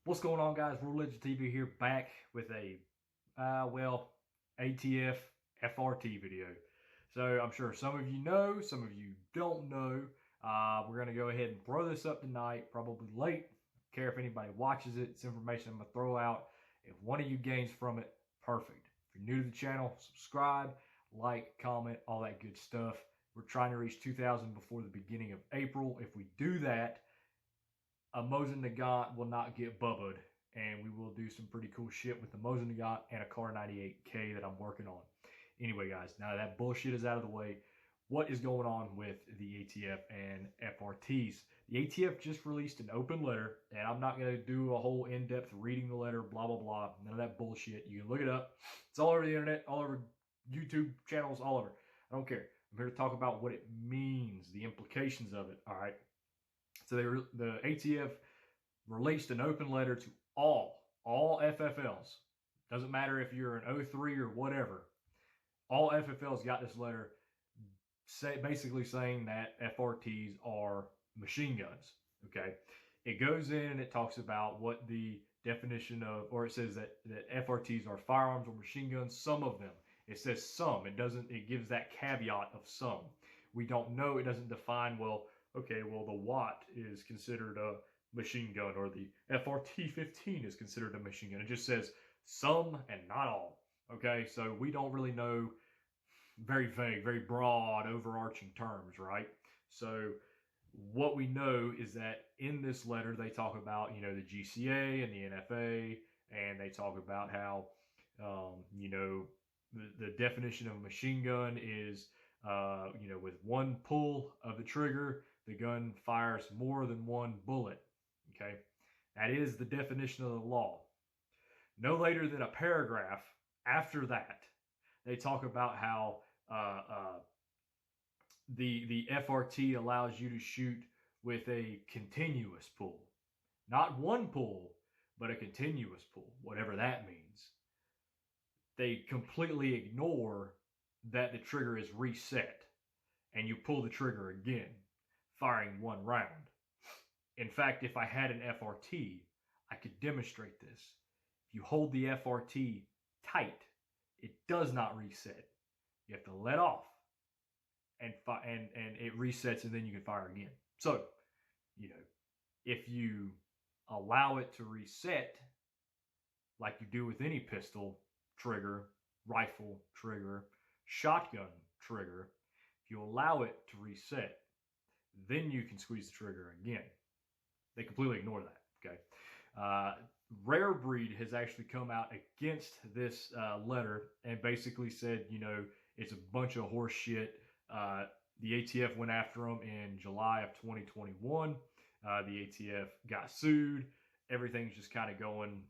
What's going on, guys? World Legend TV here, back with a ATF FRT video. So I'm sure some of you know, some of you don't know. We're going to go ahead and throw this up tonight, probably late. Don't care if anybody watches it. It's information I'm going to throw out. If one of you gains from it, perfect. If you're new to the channel, subscribe, like, comment, all that good stuff. We're trying to reach 2,000 before the beginning of April. If we do that, a Mosin Nagant will not get bubbaed, and we will do some pretty cool shit with the Mosin Nagant and a Car 98K that I'm working on. Anyway, guys, now that bullshit is out of the way, what is going on with the ATF and FRTs? The ATF just released an open letter, and I'm not going to do a whole in-depth reading the letter, blah, blah, blah. None of that bullshit. You can look it up. It's all over the internet, all over YouTube channels, all over. I don't care. I'm here to talk about what it means, the implications of it, all right? So the ATF released an open letter to all FFLs. Doesn't matter if you're an 03 or whatever. All FFLs got this letter basically saying that FRTs are machine guns. Okay. It goes in and it talks about what the definition of, or it says that FRTs are firearms or machine guns, some of them. It says some. It gives that caveat of some. We don't know. It doesn't define, well, okay, well, the Watt is considered a machine gun, or the FRT-15 is considered a machine gun. It just says some and not all. Okay, so we don't really know. Very vague, very broad, overarching terms, right? So what we know is that in this letter, they talk about, the GCA and the NFA, and they talk about how, the definition of a machine gun is, with one pull of the trigger, the gun fires more than one bullet. Okay, that is the definition of the law. No later than a paragraph after that, they talk about how the FRT allows you to shoot with a continuous pull, not one pull, but a continuous pull, whatever that means. They completely ignore that the trigger is reset and you pull the trigger again, firing one round. In fact, if I had an FRT, I could demonstrate this. If you hold the FRT tight, it does not reset. You have to let off and it resets, and then you can fire again. So, if you allow it to reset, like you do with any pistol trigger, rifle trigger, shotgun trigger, if you allow it to reset, then you can squeeze the trigger again. They completely ignore that, okay? Rare Breed has actually come out against this letter and basically said, it's a bunch of horse shit. The ATF went after them in July of 2021. The ATF got sued. Everything's just kind of going,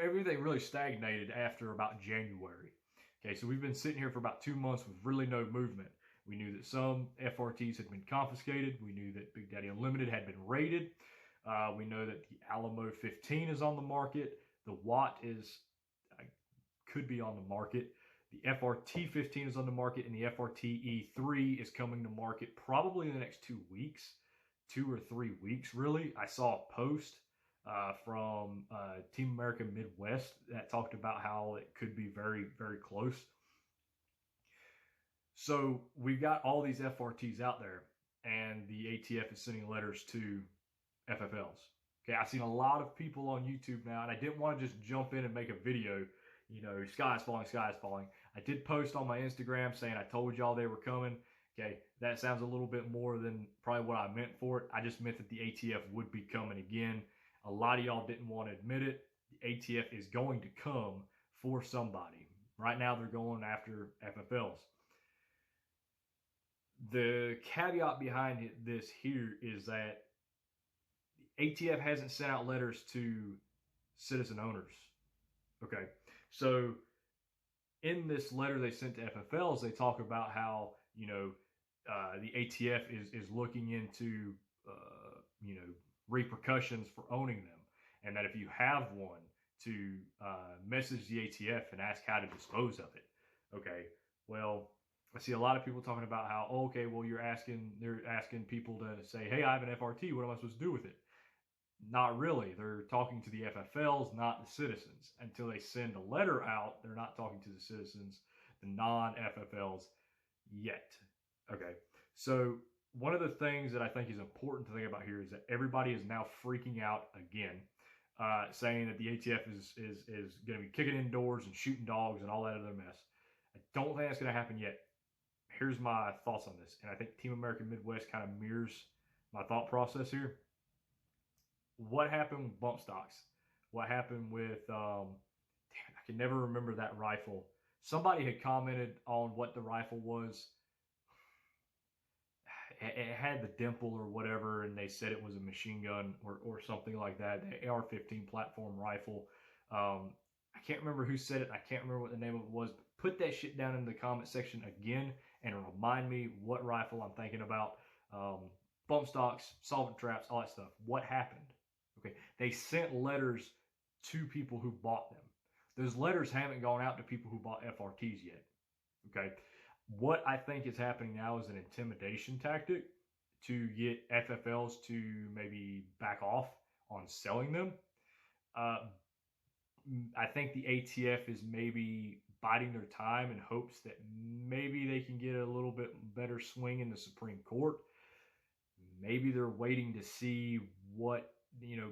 everything really stagnated after about January. Okay, so we've been sitting here for about 2 months with really no movement. We knew that some FRTs had been confiscated. We knew that Big Daddy Unlimited had been raided. We know that the Alamo 15 is on the market. The Watt could be on the market. The FRT 15 is on the market, and the FRT E3 is coming to market probably in the next 2 weeks, 2 or 3 weeks, really. I saw a post from Team America Midwest that talked about how it could be very, very close. So we've got all these FRTs out there, and the ATF is sending letters to FFLs. Okay, I've seen a lot of people on YouTube now, and I didn't want to just jump in and make a video, sky is falling, sky is falling. I did post on my Instagram saying I told y'all they were coming. Okay, that sounds a little bit more than probably what I meant for it. I just meant that the ATF would be coming again. A lot of y'all didn't want to admit it. The ATF is going to come for somebody. Right now, they're going after FFLs. The caveat behind this here is that the ATF hasn't sent out letters to citizen owners. Okay, so in this letter they sent to FFLs, they talk about how, the ATF is looking into, repercussions for owning them. And that if you have one, to message the ATF and ask how to dispose of it. Okay, well, I see a lot of people talking about how, oh, okay, well, they're asking people to say, hey, I have an FRT. What am I supposed to do with it? Not really. They're talking to the FFLs, not the citizens. Until they send a letter out, they're not talking to the citizens, the non-FFLs, yet. Okay. So one of the things that I think is important to think about here is that everybody is now freaking out again, saying that the ATF is going to be kicking in doors and shooting dogs and all that other mess. I don't think that's going to happen yet. Here's my thoughts on this, and I think Team American Midwest kind of mirrors my thought process here. What happened with bump stocks? What happened with, damn, I can never remember that rifle. Somebody had commented on what the rifle was. It had the dimple or whatever, and they said it was a machine gun or something like that. The AR-15 platform rifle. I can't remember who said it. I can't remember what the name of it was. But put that shit down in the comment section again and remind me what rifle I'm thinking about. Bump stocks, solvent traps, all that stuff. What happened? Okay, they sent letters to people who bought them. Those letters haven't gone out to people who bought FRTs yet. Okay, what I think is happening now is an intimidation tactic to get FFLs to maybe back off on selling them. I think the ATF is maybe biding their time in hopes that maybe they can get a little bit better swing in the Supreme Court. Maybe they're waiting to see what,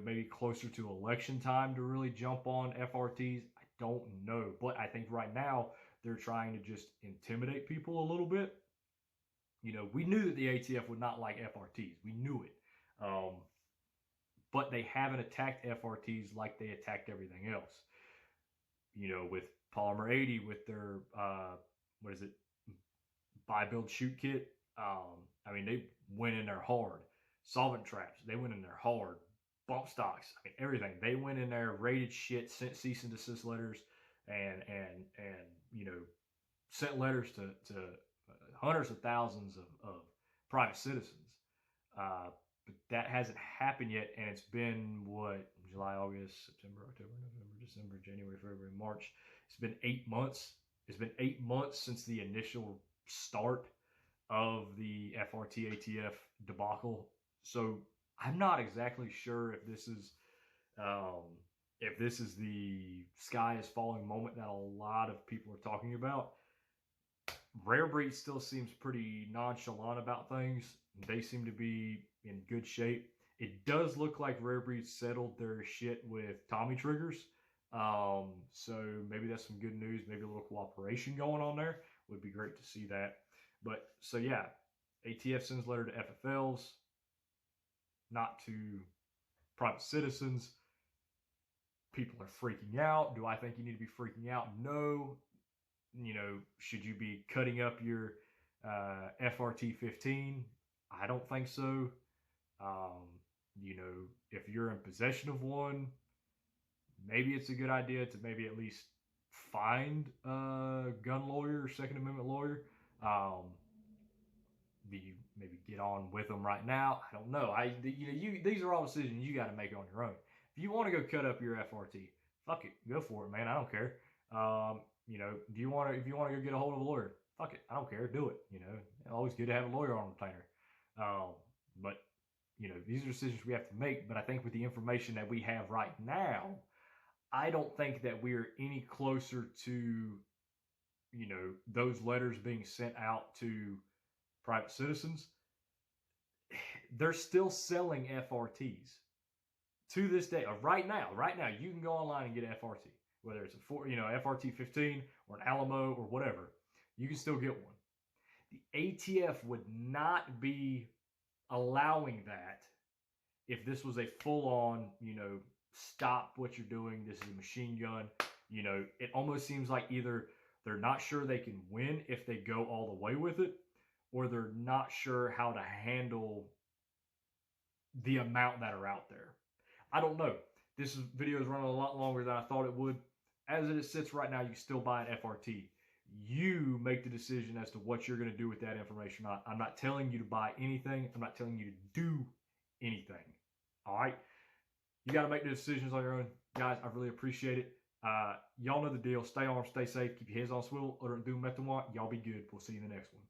maybe closer to election time to really jump on FRTs. I don't know. But I think right now they're trying to just intimidate people a little bit. We knew that the ATF would not like FRTs. We knew it. But they haven't attacked FRTs like they attacked everything else. With Polymer 80, with their, buy, build, shoot kit. They went in there hard. Solvent traps, they went in there hard. Bump stocks, everything. They went in there, raided shit, sent cease and desist letters, and sent letters to hundreds of thousands of private citizens. But that hasn't happened yet, and it's been, July, August, September, October, November, December, January, February, March. It's been 8 months. It's been 8 months since the initial start of the FRT ATF debacle. So I'm not exactly sure if this is the sky is falling moment that a lot of people are talking about. Rare Breed still seems pretty nonchalant about things. They seem to be in good shape. It does look like Rare Breed settled their shit with Tommy triggers. So maybe that's some good news. Maybe a little cooperation going on there. Would be great to see that. But so yeah, ATF sends a letter to FFLs, not to private citizens. People are freaking out. Do I think you need to be freaking out? No. Should you be cutting up your FRT 15? I don't think so. If you're in possession of one, maybe it's a good idea to maybe at least find a gun lawyer or Second Amendment lawyer. Do you maybe get on with them right now? I don't know. These are all decisions you got to make on your own. If you want to go cut up your FRT, fuck it, go for it, man. I don't care. If you want to go get a hold of a lawyer, fuck it, I don't care. Do it. Always good to have a lawyer on retainer. But these are decisions we have to make. But I think with the information that we have right now, I don't think that we're any closer to, those letters being sent out to private citizens. They're still selling FRTs to this day. Right now, you can go online and get an FRT, whether it's a FRT 15 or an Alamo or whatever. You can still get one. The ATF would not be allowing that if this was a full-on, stop what you're doing. This is a machine gun. It almost seems like either they're not sure they can win if they go all the way with it, or they're not sure how to handle the amount that are out there. I don't know. This video is running a lot longer than I thought it would. As it sits right now, you can still buy an FRT. You make the decision as to what you're going to do with that information. I'm not telling you to buy anything. I'm not telling you to do anything. All right? You got to make the decisions on your own. Guys, I really appreciate it. Y'all know the deal. Stay armed, stay safe, keep your heads on swivel, or do method. Y'all be good. We'll see you in the next one.